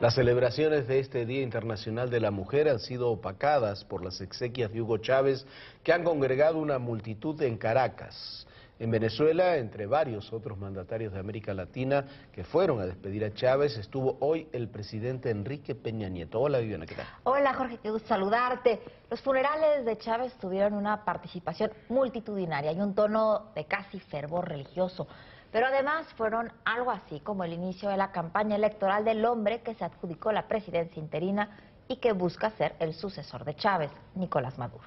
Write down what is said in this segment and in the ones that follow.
Las celebraciones de este Día Internacional de la Mujer han sido opacadas por las exequias de Hugo Chávez, que han congregado una multitud en Caracas. En Venezuela, entre varios otros mandatarios de América Latina que fueron a despedir a Chávez, estuvo hoy el presidente Enrique Peña Nieto. Hola, Viviana, ¿qué tal? Hola, Jorge, qué gusto saludarte. Los funerales de Chávez tuvieron una participación multitudinaria y un tono de casi fervor religioso. Pero además fueron algo así como el inicio de la campaña electoral del hombre que se adjudicó la presidencia interina y que busca ser el sucesor de Chávez, Nicolás Maduro.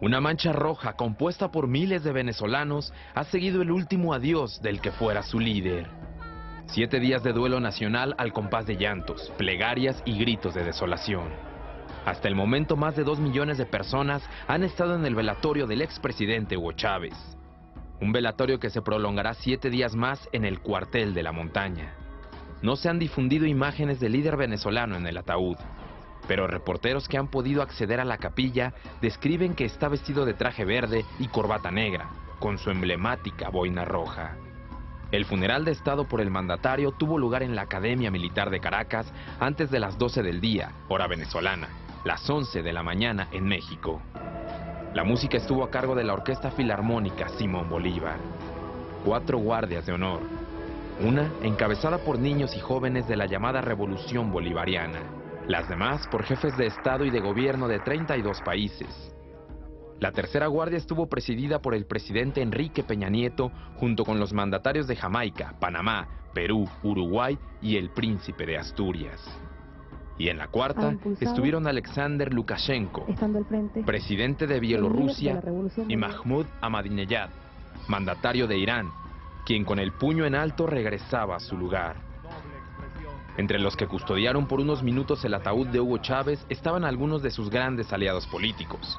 Una mancha roja compuesta por miles de venezolanos ha seguido el último adiós del que fuera su líder. 7 días de duelo nacional al compás de llantos, plegarias y gritos de desolación. Hasta el momento más de 2 millones de personas han estado en el velatorio del expresidente Hugo Chávez. Un velatorio que se prolongará 7 días más en el cuartel de la montaña. No se han difundido imágenes del líder venezolano en el ataúd, pero reporteros que han podido acceder a la capilla describen que está vestido de traje verde y corbata negra, con su emblemática boina roja. El funeral de Estado por el mandatario tuvo lugar en la Academia Militar de Caracas antes de las 12 del día, hora venezolana, las 11 de la mañana en México. La música estuvo a cargo de la Orquesta Filarmónica Simón Bolívar. 4 guardias de honor, una encabezada por niños y jóvenes de la llamada Revolución Bolivariana, las demás por jefes de Estado y de gobierno de 32 países. La tercera guardia estuvo presidida por el presidente Enrique Peña Nieto junto con los mandatarios de Jamaica, Panamá, Perú, Uruguay y el príncipe de Asturias. Y en la cuarta estuvieron Alexander Lukashenko, presidente de Bielorrusia, y Mahmoud Ahmadinejad, mandatario de Irán, quien con el puño en alto regresaba a su lugar. Entre los que custodiaron por unos minutos el ataúd de Hugo Chávez estaban algunos de sus grandes aliados políticos: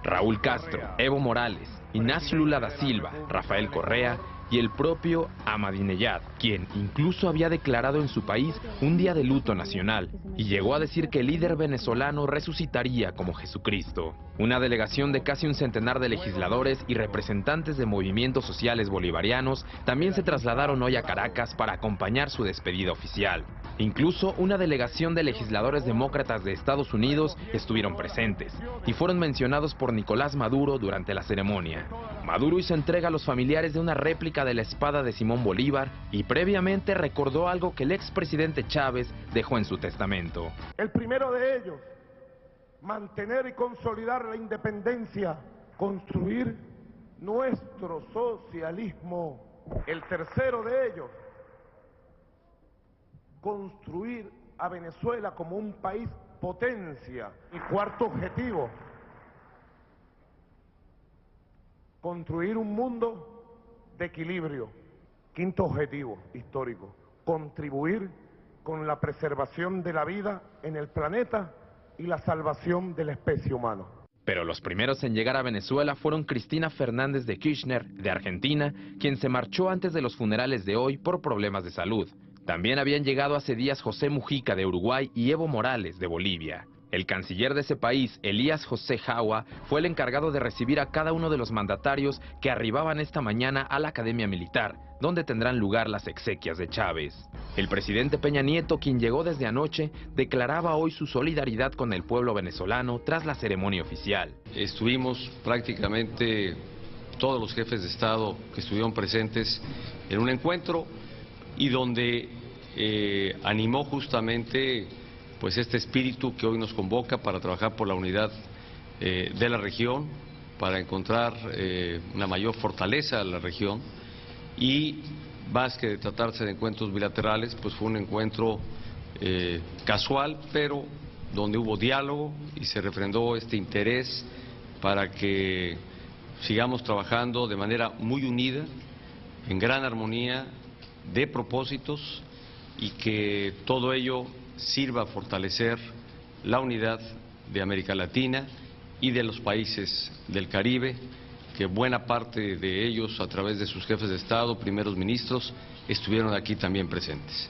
Raúl Castro, Evo Morales, Ignacio Lula da Silva, Rafael Correa y el propio Ahmadinejad, quien incluso había declarado en su país un día de luto nacional y llegó a decir que el líder venezolano resucitaría como Jesucristo. Una delegación de casi un centenar de legisladores y representantes de movimientos sociales bolivarianos también se trasladaron hoy a Caracas para acompañar su despedida oficial. Incluso una delegación de legisladores demócratas de Estados Unidos estuvieron presentes y fueron mencionados por Nicolás Maduro durante la ceremonia. Maduro hizo entrega a los familiares de una réplica de la espada de Simón Bolívar y previamente recordó algo que el expresidente Chávez dejó en su testamento. El primero de ellos, mantener y consolidar la independencia, construir nuestro socialismo. El tercero de ellos, construir a Venezuela como un país potencia. Y cuarto objetivo, construir un mundo de equilibrio. Quinto objetivo histórico, contribuir con la preservación de la vida en el planeta y la salvación de la especie humana. Pero los primeros en llegar a Venezuela fueron Cristina Fernández de Kirchner, de Argentina, quien se marchó antes de los funerales de hoy por problemas de salud. También habían llegado hace días José Mujica de Uruguay y Evo Morales de Bolivia. El canciller de ese país, Elías José Jaua, fue el encargado de recibir a cada uno de los mandatarios que arribaban esta mañana a la Academia Militar, donde tendrán lugar las exequias de Chávez. El presidente Peña Nieto, quien llegó desde anoche, declaraba hoy su solidaridad con el pueblo venezolano tras la ceremonia oficial. Estuvimos prácticamente todos los jefes de Estado que estuvieron presentes en un encuentro y donde animó justamente pues este espíritu que hoy nos convoca para trabajar por la unidad de la región, para encontrar una mayor fortaleza a la región y más que de tratarse de encuentros bilaterales, pues fue un encuentro casual, pero donde hubo diálogo y se refrendó este interés para que sigamos trabajando de manera muy unida, en gran armonía, de propósitos y que todo ello sirva a fortalecer la unidad de América Latina y de los países del Caribe, que buena parte de ellos, a través de sus jefes de Estado, primeros ministros, estuvieron aquí también presentes.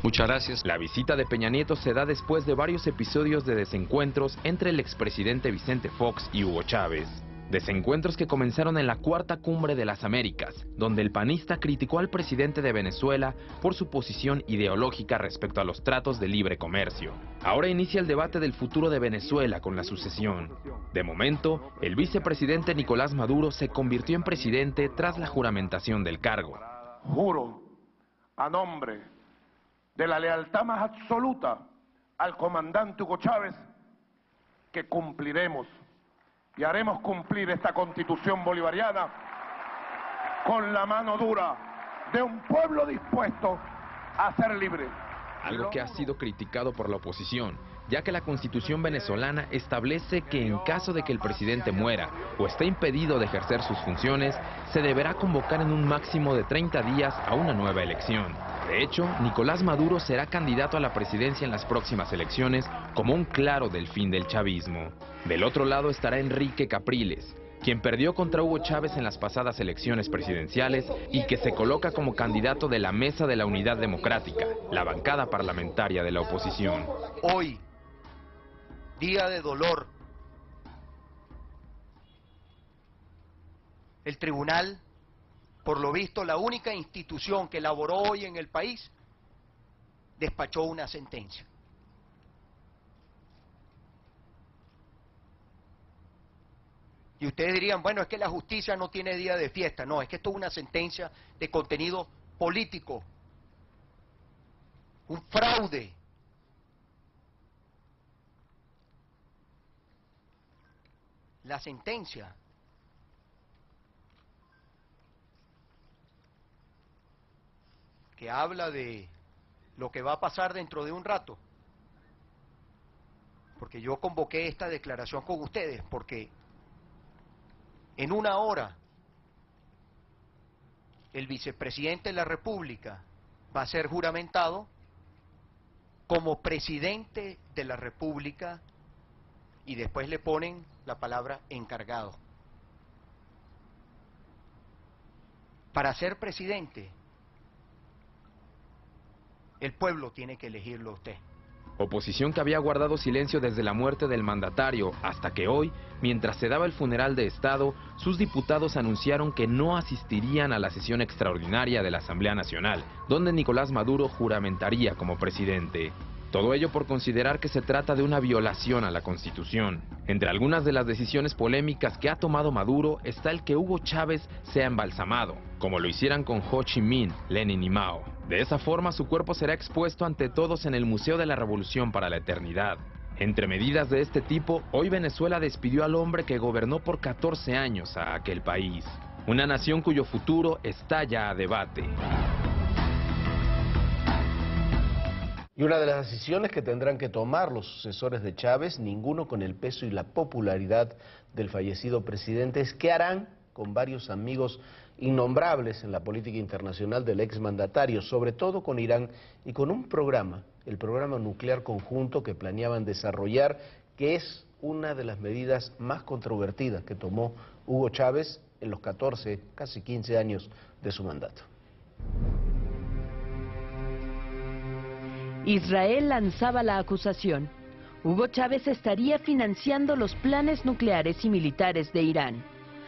Muchas gracias. La visita de Peña Nieto se da después de varios episodios de desencuentros entre el expresidente Vicente Fox y Hugo Chávez. Desencuentros que comenzaron en la Cuarta Cumbre de las Américas, donde el panista criticó al presidente de Venezuela por su posición ideológica respecto a los tratos de libre comercio. Ahora inicia el debate del futuro de Venezuela con la sucesión. De momento, el vicepresidente Nicolás Maduro se convirtió en presidente tras la juramentación del cargo. Juro, a nombre de la lealtad más absoluta al comandante Hugo Chávez, que cumpliremos y haremos cumplir esta Constitución bolivariana con la mano dura de un pueblo dispuesto a ser libre. Algo que ha sido criticado por la oposición, ya que la Constitución venezolana establece que en caso de que el presidente muera o esté impedido de ejercer sus funciones, se deberá convocar en un máximo de 30 días a una nueva elección. De hecho, Nicolás Maduro será candidato a la presidencia en las próximas elecciones como un claro delfín del chavismo. Del otro lado estará Enrique Capriles, quien perdió contra Hugo Chávez en las pasadas elecciones presidenciales y que se coloca como candidato de la Mesa de la Unidad Democrática, la bancada parlamentaria de la oposición. Hoy, día de dolor, el tribunal, por lo visto la única institución que elaboró hoy en el país, despachó una sentencia. Y ustedes dirían, bueno, es que la justicia no tiene día de fiesta. No, es que esto es una sentencia de contenido político, un fraude. La sentencia que habla de lo que va a pasar dentro de un rato, porque yo convoqué esta declaración con ustedes, porque en una hora el vicepresidente de la República va a ser juramentado como presidente de la República y después le ponen la palabra encargado. Para ser presidente, el pueblo tiene que elegirlo a usted. Oposición que había guardado silencio desde la muerte del mandatario hasta que hoy, mientras se daba el funeral de Estado, sus diputados anunciaron que no asistirían a la sesión extraordinaria de la Asamblea Nacional, donde Nicolás Maduro juramentaría como presidente. Todo ello por considerar que se trata de una violación a la Constitución. Entre algunas de las decisiones polémicas que ha tomado Maduro está el que Hugo Chávez sea embalsamado, como lo hicieran con Ho Chi Minh, Lenin y Mao. De esa forma su cuerpo será expuesto ante todos en el Museo de la Revolución para la Eternidad. Entre medidas de este tipo, hoy Venezuela despidió al hombre que gobernó por 14 años a aquel país. Una nación cuyo futuro está ya a debate. Y una de las decisiones que tendrán que tomar los sucesores de Chávez, ninguno con el peso y la popularidad del fallecido presidente, es qué harán con varios amigos innombrables en la política internacional del exmandatario, sobre todo con Irán y con un programa, el programa nuclear conjunto que planeaban desarrollar, que es una de las medidas más controvertidas que tomó Hugo Chávez en los 14, casi 15 años de su mandato. Israel lanzaba la acusación. Hugo Chávez estaría financiando los planes nucleares y militares de Irán.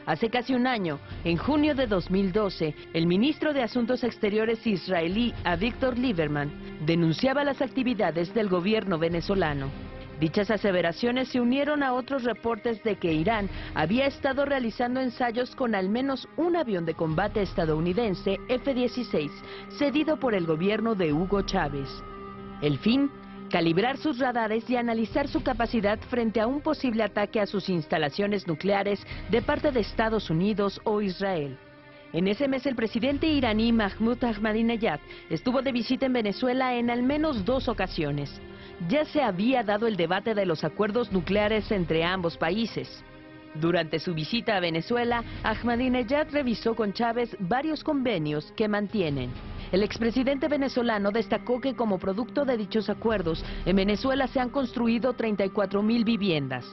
Hace casi un año, en junio de 2012, el ministro de Asuntos Exteriores israelí, Avigdor Lieberman, denunciaba las actividades del gobierno venezolano. Dichas aseveraciones se unieron a otros reportes de que Irán había estado realizando ensayos con al menos un avión de combate estadounidense F-16, cedido por el gobierno de Hugo Chávez. El fin, calibrar sus radares y analizar su capacidad frente a un posible ataque a sus instalaciones nucleares de parte de Estados Unidos o Israel. En ese mes el presidente iraní Mahmoud Ahmadinejad estuvo de visita en Venezuela en al menos 2 ocasiones. Ya se había dado el debate de los acuerdos nucleares entre ambos países. Durante su visita a Venezuela, Ahmadinejad revisó con Chávez varios convenios que mantienen. El expresidente venezolano destacó que como producto de dichos acuerdos, en Venezuela se han construido 34.000 viviendas.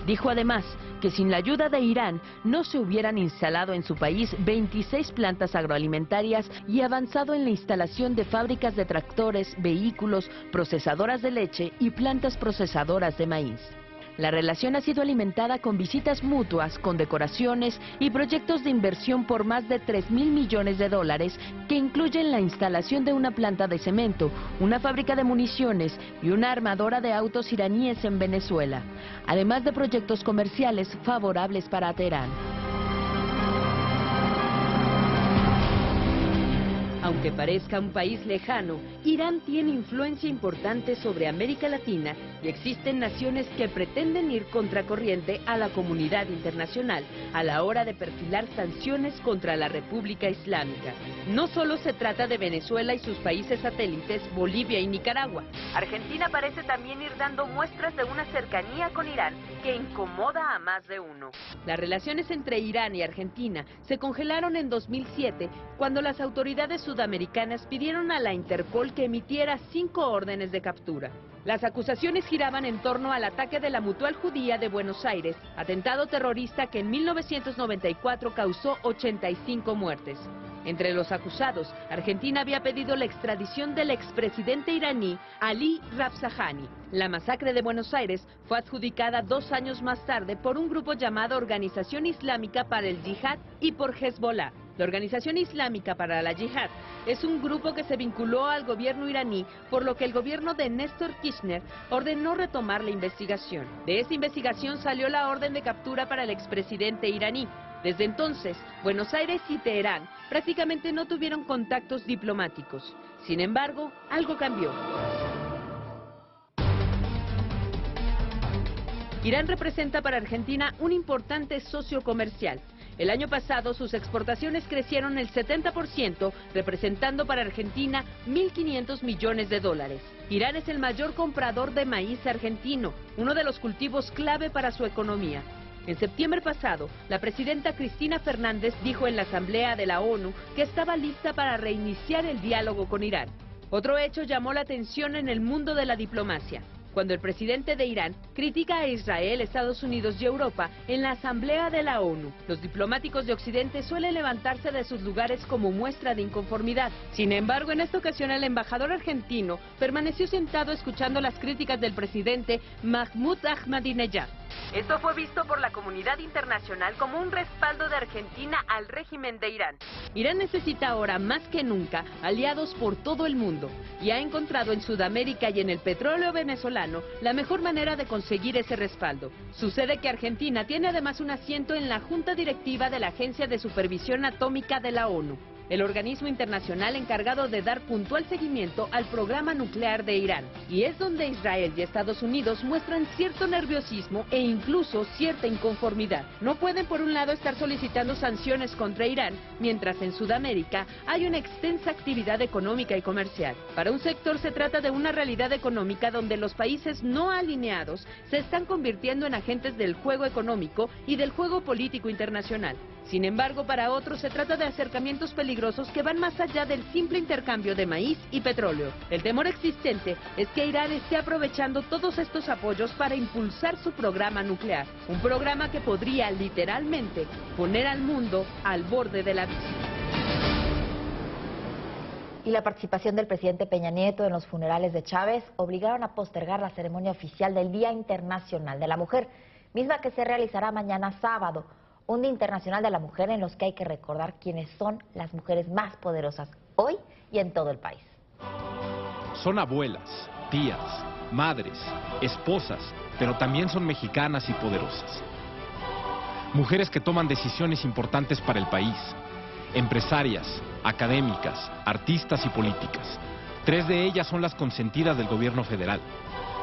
Dijo además que sin la ayuda de Irán no se hubieran instalado en su país 26 plantas agroalimentarias y avanzado en la instalación de fábricas de tractores, vehículos, procesadoras de leche y plantas procesadoras de maíz. La relación ha sido alimentada con visitas mutuas, condecoraciones y proyectos de inversión por más de 3.000 millones de dólares que incluyen la instalación de una planta de cemento, una fábrica de municiones y una armadora de autos iraníes en Venezuela, además de proyectos comerciales favorables para Teherán. Aunque parezca un país lejano, Irán tiene influencia importante sobre América Latina y existen naciones que pretenden ir contracorriente a la comunidad internacional a la hora de perfilar sanciones contra la República Islámica. No solo se trata de Venezuela y sus países satélites, Bolivia y Nicaragua. Argentina parece también ir dando muestras de una cercanía con Irán que incomoda a más de uno. Las relaciones entre Irán y Argentina se congelaron en 2007 cuando las autoridades sudamericanas pidieron a la Interpol que emitiera 5 órdenes de captura. Las acusaciones giraban en torno al ataque de la Mutual Judía de Buenos Aires, atentado terrorista que en 1994 causó 85 muertes. Entre los acusados, Argentina había pedido la extradición del expresidente iraní Ali Rafsanjani. La masacre de Buenos Aires fue adjudicada 2 años más tarde por un grupo llamado Organización Islámica para el Yihad y por Hezbollah. La Organización Islámica para la Yihad es un grupo que se vinculó al gobierno iraní, por lo que el gobierno de Néstor Kirchner ordenó retomar la investigación. De esa investigación salió la orden de captura para el expresidente iraní. Desde entonces, Buenos Aires y Teherán prácticamente no tuvieron contactos diplomáticos. Sin embargo, algo cambió. Irán representa para Argentina un importante socio comercial. El año pasado sus exportaciones crecieron el 70%, representando para Argentina 1.500 millones de dólares. Irán es el mayor comprador de maíz argentino, uno de los cultivos clave para su economía. En septiembre pasado, la presidenta Cristina Fernández dijo en la Asamblea de la ONU que estaba lista para reiniciar el diálogo con Irán. Otro hecho llamó la atención en el mundo de la diplomacia, cuando el presidente de Irán critica a Israel, Estados Unidos y Europa en la Asamblea de la ONU. Los diplomáticos de Occidente suelen levantarse de sus lugares como muestra de inconformidad. Sin embargo, en esta ocasión el embajador argentino permaneció sentado escuchando las críticas del presidente Mahmoud Ahmadinejad. Esto fue visto por la comunidad internacional como un respaldo de Argentina al régimen de Irán. Irán necesita ahora más que nunca aliados por todo el mundo y ha encontrado en Sudamérica y en el petróleo venezolano la mejor manera de conseguir ese respaldo. Sucede que Argentina tiene además un asiento en la Junta Directiva de la Agencia de Supervisión Atómica de la ONU, el organismo internacional encargado de dar puntual seguimiento al programa nuclear de Irán. Y es donde Israel y Estados Unidos muestran cierto nerviosismo e incluso cierta inconformidad. No pueden por un lado estar solicitando sanciones contra Irán, mientras en Sudamérica hay una extensa actividad económica y comercial. Para un sector se trata de una realidad económica donde los países no alineados se están convirtiendo en agentes del juego económico y del juego político internacional. Sin embargo, para otros se trata de acercamientos peligrosos que van más allá del simple intercambio de maíz y petróleo. El temor existente es que Irán esté aprovechando todos estos apoyos para impulsar su programa nuclear, un programa que podría literalmente poner al mundo al borde del abismo. Y la participación del presidente Peña Nieto en los funerales de Chávez obligaron a postergar la ceremonia oficial del Día Internacional de la Mujer, misma que se realizará mañana sábado. Un Día Internacional de la Mujer en los que hay que recordar quiénes son las mujeres más poderosas hoy y en todo el país. Son abuelas, tías, madres, esposas, pero también son mexicanas y poderosas. Mujeres que toman decisiones importantes para el país. Empresarias, académicas, artistas y políticas. 3 de ellas son las consentidas del gobierno federal.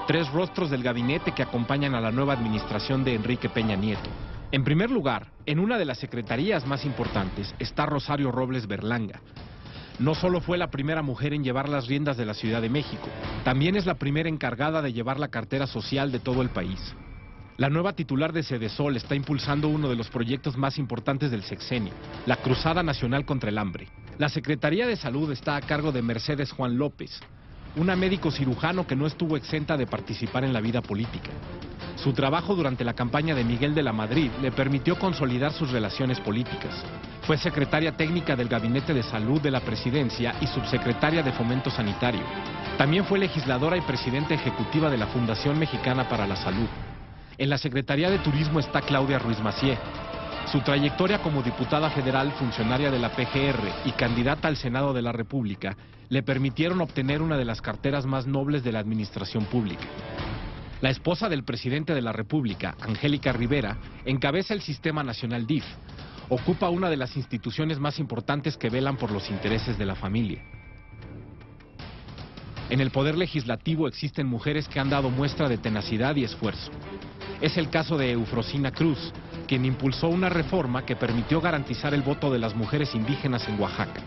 3 rostros del gabinete que acompañan a la nueva administración de Enrique Peña Nieto. En primer lugar, en una de las secretarías más importantes está Rosario Robles Berlanga. No solo fue la primera mujer en llevar las riendas de la Ciudad de México, también es la primera encargada de llevar la cartera social de todo el país. La nueva titular de Sedesol está impulsando uno de los proyectos más importantes del sexenio, la Cruzada Nacional contra el Hambre. La Secretaría de Salud está a cargo de Mercedes Juan López, una médico cirujano que no estuvo exenta de participar en la vida política. Su trabajo durante la campaña de Miguel de la Madrid le permitió consolidar sus relaciones políticas. Fue secretaria técnica del Gabinete de Salud de la Presidencia y subsecretaria de Fomento Sanitario. También fue legisladora y presidenta ejecutiva de la Fundación Mexicana para la Salud. En la Secretaría de Turismo está Claudia Ruiz Massieu. Su trayectoria como diputada federal, funcionaria de la PGR y candidata al Senado de la República le permitieron obtener una de las carteras más nobles de la administración pública. La esposa del presidente de la República, Angélica Rivera, encabeza el Sistema Nacional DIF. Ocupa una de las instituciones más importantes que velan por los intereses de la familia. En el Poder Legislativo existen mujeres que han dado muestra de tenacidad y esfuerzo. Es el caso de Eufrosina Cruz, quien impulsó una reforma que permitió garantizar el voto de las mujeres indígenas en Oaxaca.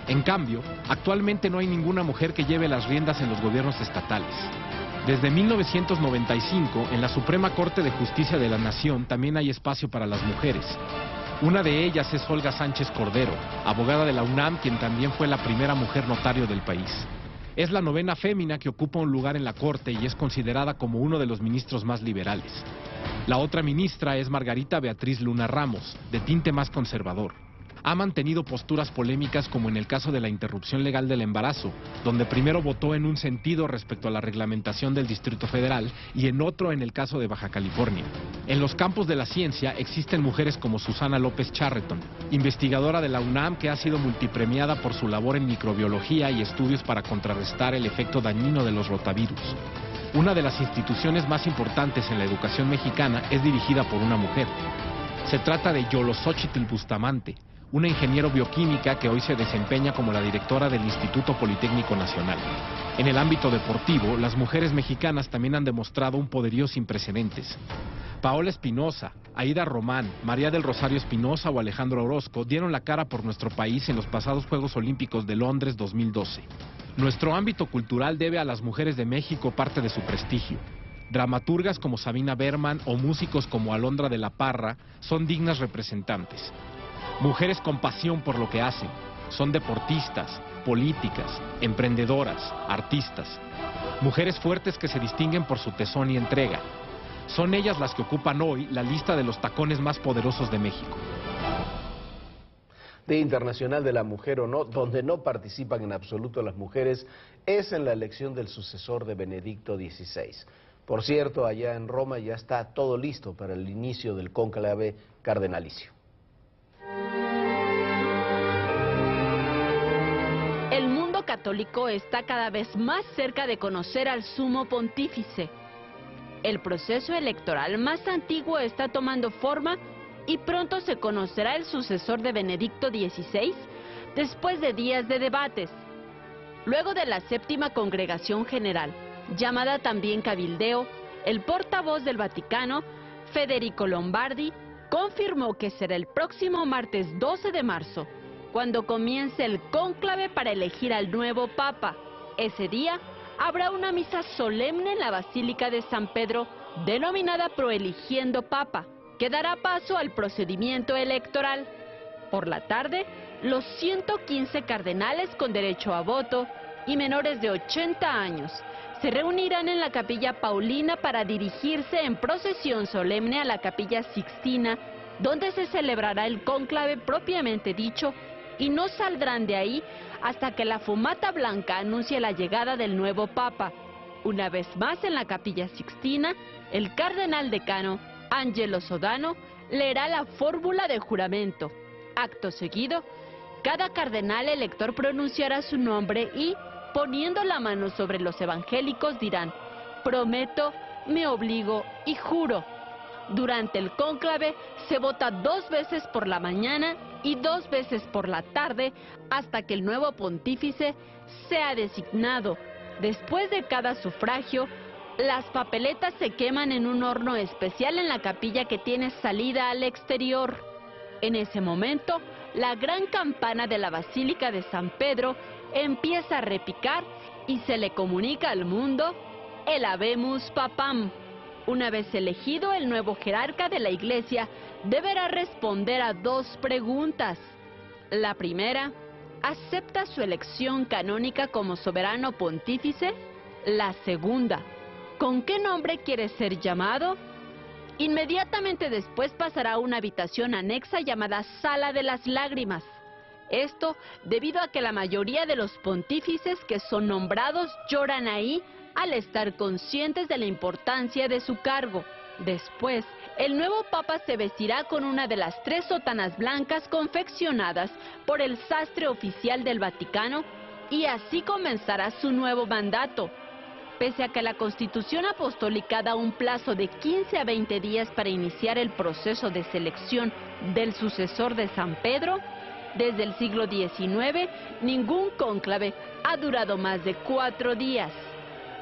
En cambio, actualmente no hay ninguna mujer que lleve las riendas en los gobiernos estatales. Desde 1995, en la Suprema Corte de Justicia de la Nación también hay espacio para las mujeres. Una de ellas es Olga Sánchez Cordero, abogada de la UNAM, quien también fue la primera mujer notario del país. Es la 9ª fémina que ocupa un lugar en la Corte y es considerada como uno de los ministros más liberales. La otra ministra es Margarita Beatriz Luna Ramos, de tinte más conservador. Ha mantenido posturas polémicas como en el caso de la interrupción legal del embarazo, donde primero votó en un sentido respecto a la reglamentación del Distrito Federal y en otro en el caso de Baja California. En los campos de la ciencia existen mujeres como Susana López Charreton, investigadora de la UNAM que ha sido multipremiada por su labor en microbiología y estudios para contrarrestar el efecto dañino de los rotavirus. Una de las instituciones más importantes en la educación mexicana es dirigida por una mujer. Se trata de Yolosóchitl Bustamante, una ingeniero bioquímica que hoy se desempeña como la directora del Instituto Politécnico Nacional. En el ámbito deportivo, las mujeres mexicanas también han demostrado un poderío sin precedentes. Paola Espinosa, Aida Román, María del Rosario Espinosa o Alejandro Orozco dieron la cara por nuestro país en los pasados Juegos Olímpicos de Londres 2012. Nuestro ámbito cultural debe a las mujeres de México parte de su prestigio. Dramaturgas como Sabina Berman o músicos como Alondra de la Parra son dignas representantes. Mujeres con pasión por lo que hacen, son deportistas, políticas, emprendedoras, artistas. Mujeres fuertes que se distinguen por su tesón y entrega. Son ellas las que ocupan hoy la lista de los tacones más poderosos de México. Día Internacional de la Mujer o no, donde no participan en absoluto las mujeres, es en la elección del sucesor de Benedicto XVI. Por cierto, allá en Roma ya está todo listo para el inicio del cónclave cardenalicio. El mundo católico está cada vez más cerca de conocer al sumo pontífice. El proceso electoral más antiguo está tomando forma y pronto se conocerá el sucesor de Benedicto XVI después de días de debates. Luego de la séptima congregación general, llamada también cabildeo, el portavoz del Vaticano, Federico Lombardi, confirmó que será el próximo martes 12 de marzo, cuando comience el cónclave para elegir al nuevo Papa. Ese día habrá una misa solemne en la Basílica de San Pedro, denominada Proeligiendo Papa, que dará paso al procedimiento electoral. Por la tarde, los 115 cardenales con derecho a voto y menores de 80 años se reunirán en la Capilla Paulina para dirigirse en procesión solemne a la Capilla Sixtina, donde se celebrará el cónclave propiamente dicho, y no saldrán de ahí hasta que la fumata blanca anuncie la llegada del nuevo Papa. Una vez más en la Capilla Sixtina, el cardenal decano, Angelo Sodano, leerá la fórmula de juramento. Acto seguido, cada cardenal elector pronunciará su nombre y, poniendo la mano sobre los evangélicos, dirán: prometo, me obligo y juro. Durante el cónclave se vota 2 veces por la mañana y 2 veces por la tarde hasta que el nuevo pontífice sea designado. Después de cada sufragio, las papeletas se queman en un horno especial en la capilla que tiene salida al exterior. En ese momento, la gran campana de la Basílica de San Pedro empieza a repicar y se le comunica al mundo el Habemus Papam. Una vez elegido, el nuevo jerarca de la Iglesia deberá responder a 2 preguntas. La primera, ¿Acepta su elección canónica como soberano pontífice? La segunda. ¿Con qué nombre quiere ser llamado? Inmediatamente después pasará a una habitación anexa llamada Sala de las Lágrimas. Esto debido a que la mayoría de los pontífices que son nombrados lloran ahí al estar conscientes de la importancia de su cargo. Después, el nuevo papa se vestirá con una de las 3 sotanas blancas confeccionadas por el sastre oficial del Vaticano y así comenzará su nuevo mandato. Pese a que la Constitución Apostólica da un plazo de 15 a 20 días para iniciar el proceso de selección del sucesor de San Pedro, desde el siglo XIX, ningún cónclave ha durado más de 4 días.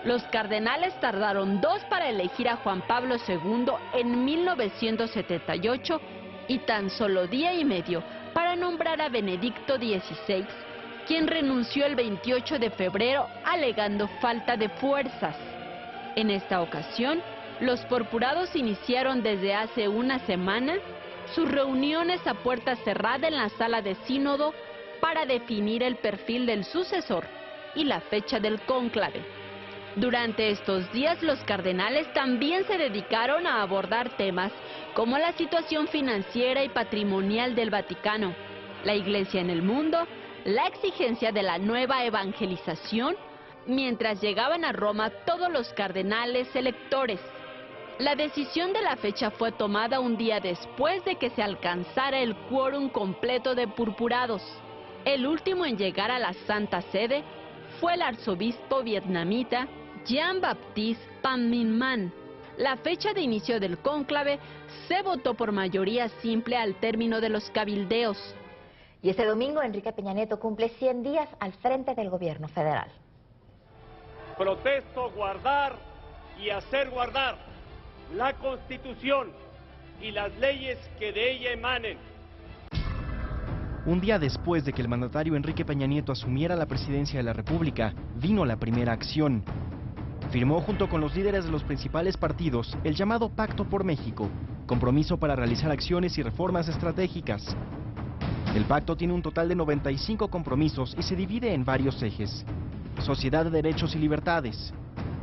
Los cardenales tardaron 2 para elegir a Juan Pablo II en 1978 y tan solo día y medio para nombrar a Benedicto XVI, quien renunció el 28 de febrero alegando falta de fuerzas. En esta ocasión, los purpurados iniciaron desde hace una semana sus reuniones a puerta cerrada en la sala de sínodo para definir el perfil del sucesor y la fecha del cónclave. Durante estos días, los cardenales también se dedicaron a abordar temas como la situación financiera y patrimonial del Vaticano, la Iglesia en el mundo, la exigencia de la nueva evangelización, mientras llegaban a Roma todos los cardenales electores. La decisión de la fecha fue tomada un día después de que se alcanzara el quórum completo de purpurados. El último en llegar a la Santa Sede fue el arzobispo vietnamita Jean-Baptiste Pham Minh Man. La fecha de inicio del cónclave se votó por mayoría simple al término de los cabildeos. Y este domingo Enrique Peña Nieto cumple 100 días al frente del gobierno federal. Protesto guardar y hacer guardar la Constitución y las leyes que de ella emanen. Un día después de que el mandatario Enrique Peña Nieto asumiera la presidencia de la República, vino la primera acción. Firmó junto con los líderes de los principales partidos el llamado Pacto por México, compromiso para realizar acciones y reformas estratégicas. El pacto tiene un total de 95 compromisos y se divide en varios ejes: sociedad de derechos y libertades,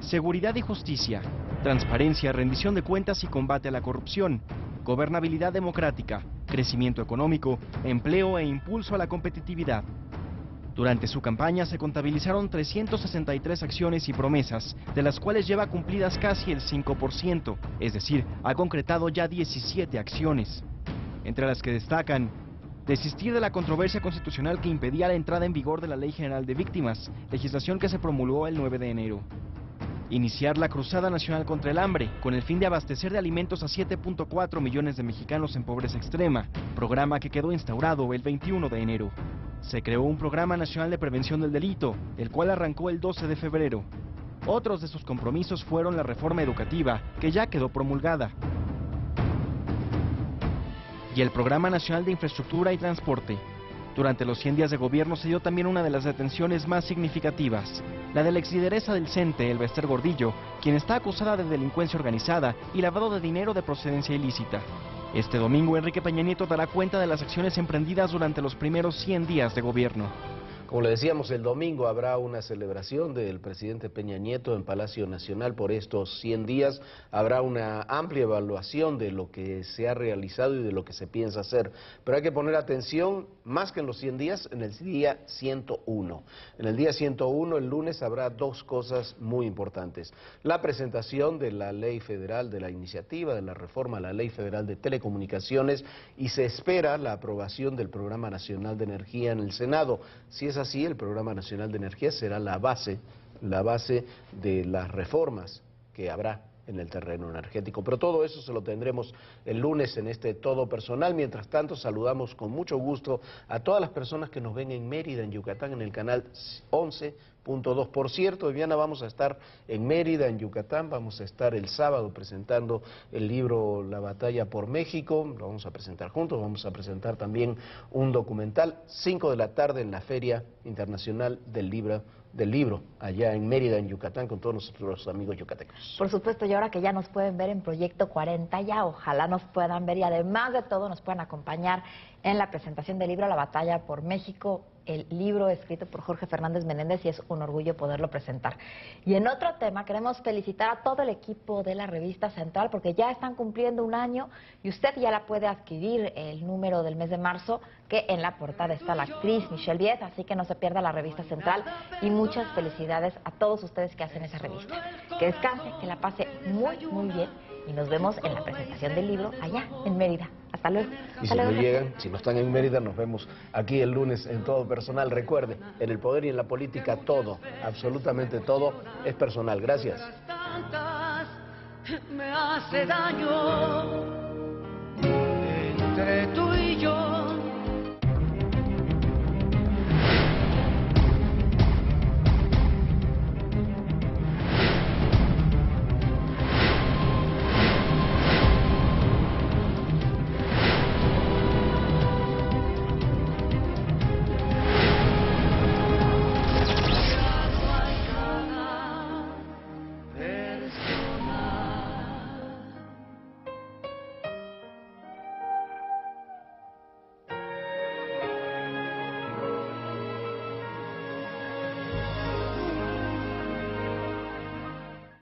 seguridad y justicia, transparencia, rendición de cuentas y combate a la corrupción, gobernabilidad democrática, crecimiento económico, empleo e impulso a la competitividad. Durante su campaña se contabilizaron 363 acciones y promesas, de las cuales lleva cumplidas casi el 5%, es decir, ha concretado ya 17 acciones, entre las que destacan: desistir de la controversia constitucional que impedía la entrada en vigor de la Ley General de Víctimas, legislación que se promulgó el 9 de enero. Iniciar la Cruzada Nacional contra el Hambre, con el fin de abastecer de alimentos a 7.4 millones de mexicanos en pobreza extrema, programa que quedó instaurado el 21 de enero. Se creó un Programa Nacional de Prevención del Delito, el cual arrancó el 12 de febrero. Otros de sus compromisos fueron la reforma educativa, que ya quedó promulgada, y el Programa Nacional de Infraestructura y Transporte. Durante los 100 días de gobierno se dio también una de las detenciones más significativas, la de la exlideresa del CENTE, Elba Ester Gordillo, quien está acusada de delincuencia organizada y lavado de dinero de procedencia ilícita. Este domingo Enrique Peña Nieto dará cuenta de las acciones emprendidas durante los primeros 100 días de gobierno. Como le decíamos, el domingo habrá una celebración del presidente Peña Nieto en Palacio Nacional por estos 100 días. Habrá una amplia evaluación de lo que se ha realizado y de lo que se piensa hacer. Pero hay que poner atención, más que en los 100 días, en el día 101. En el día 101, el lunes, habrá 2 cosas muy importantes. La presentación de la Ley Federal, de la iniciativa de la reforma a la Ley Federal de Telecomunicaciones, y se espera la aprobación del Programa Nacional de Energía en el Senado. Si es así, el Programa Nacional de Energía será la base de las reformas que habrá en el terreno energético. Pero todo eso se lo tendremos el lunes en este Todo Personal. Mientras tanto, saludamos con mucho gusto a todas las personas que nos ven en Mérida, en Yucatán, en el canal 11.2. Por cierto, Viviana, vamos a estar en Mérida, en Yucatán, vamos a estar el sábado presentando el libro La Batalla por México, lo vamos a presentar juntos, vamos a presentar también un documental, 5 de la tarde en la Feria Internacional del Libro, allá en Mérida, en Yucatán, con todos nuestros amigos yucatecos. Por supuesto, y ahora que ya nos pueden ver en Proyecto 40, ya ojalá nos puedan ver y además de todo nos puedan acompañar en la presentación del libro La Batalla por México el libro escrito por Jorge Fernández Menéndez y es un orgullo poderlo presentar. Y en otro tema queremos felicitar a todo el equipo de la revista Central porque ya están cumpliendo un año y usted ya la puede adquirir el número del mes de marzo, que en la portada está la actriz Michelle Viet, así que no se pierda la revista Central y muchas felicidades a todos ustedes que hacen esa revista. Que descanse, que la pase muy, muy bien y nos vemos en la presentación del libro allá en Mérida. Hasta luego. Y si no llegan, si no están en Mérida, nos vemos aquí el lunes en Todo Personal. Recuerde, en el poder y en la política todo, absolutamente todo, es personal. Gracias. Me hace daño entre tú